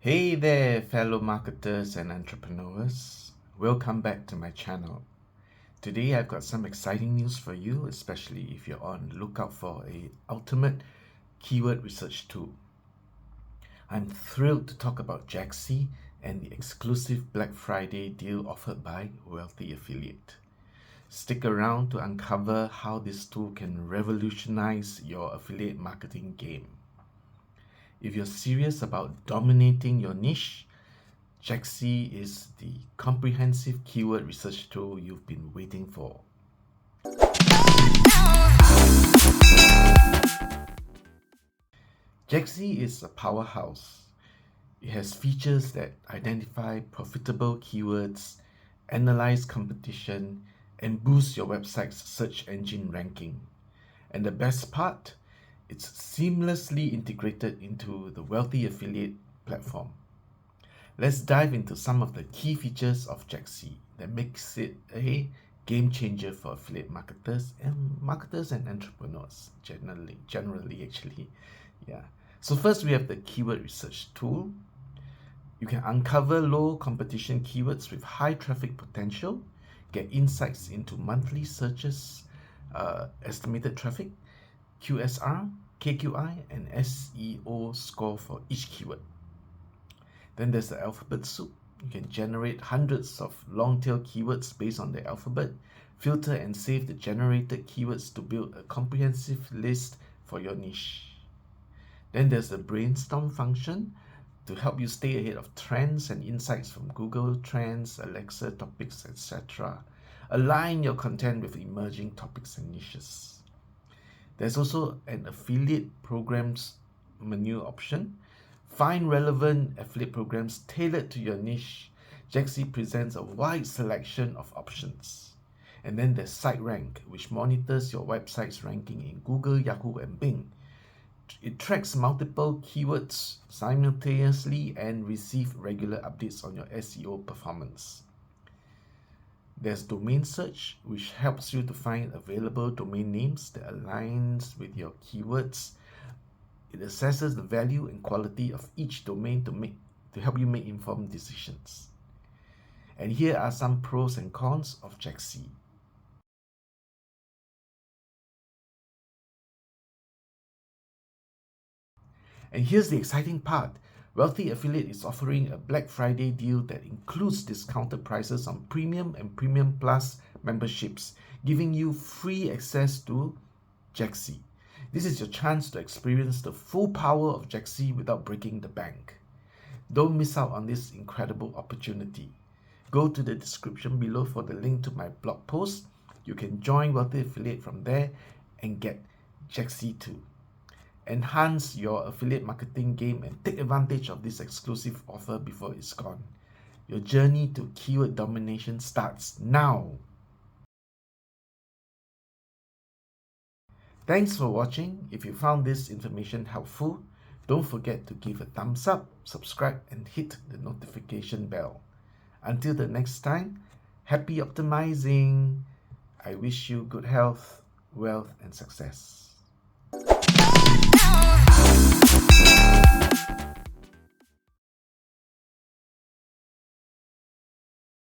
Hey there, fellow marketers and entrepreneurs. Welcome back to my channel. Today I've got some exciting news for you, especially if you're on the lookout for a ultimate keyword research tool. I'm thrilled to talk about Jaaxy and the exclusive Black Friday deal offered by Wealthy Affiliate. Stick around to uncover how this tool can revolutionize your affiliate marketing game. If you're serious about dominating your niche, Jaaxy is the comprehensive keyword research tool you've been waiting for. Jaaxy is a powerhouse. It has features that identify profitable keywords, analyze competition, and boost your website's search engine ranking. And the best part, it's seamlessly integrated into the Wealthy Affiliate platform. Let's dive into some of the key features of Jaaxy that makes it a game changer for affiliate marketers and entrepreneurs generally actually. Yeah. So first we have the keyword research tool. You can uncover low competition keywords with high traffic potential, get insights into monthly searches, estimated traffic, QSR, KQI, and SEO score for each keyword. Then there's the alphabet soup. You can generate hundreds of long-tail keywords based on the alphabet, filter and save the generated keywords to build a comprehensive list for your niche. Then there's the brainstorm function to help you stay ahead of trends and insights from Google Trends, Alexa topics, etc. Align your content with emerging topics and niches. There's also an affiliate programs menu option. Find relevant affiliate programs tailored to your niche. Jaaxy presents a wide selection of options. And then there's SiteRank, which monitors your website's ranking in Google, Yahoo, and Bing. It tracks multiple keywords simultaneously and receives regular updates on your SEO performance. There's domain search, which helps you to find available domain names that aligns with your keywords. It assesses the value and quality of each domain to help you make informed decisions. And here are some pros and cons of Jaaxy. And here's the exciting part. Wealthy Affiliate is offering a Black Friday deal that includes discounted prices on Premium and Premium Plus memberships, giving you free access to Jaaxy. This is your chance to experience the full power of Jaaxy without breaking the bank. Don't miss out on this incredible opportunity. Go to the description below for the link to my blog post. You can join Wealthy Affiliate from there and get Jaaxy too. Enhance your affiliate marketing game and take advantage of this exclusive offer before it's gone. Your journey to keyword domination starts now. Thanks for watching. If you found this information helpful, don't forget to give a thumbs up, subscribe, and hit the notification bell. Until the next time, happy optimizing. I wish you good health, wealth, and success.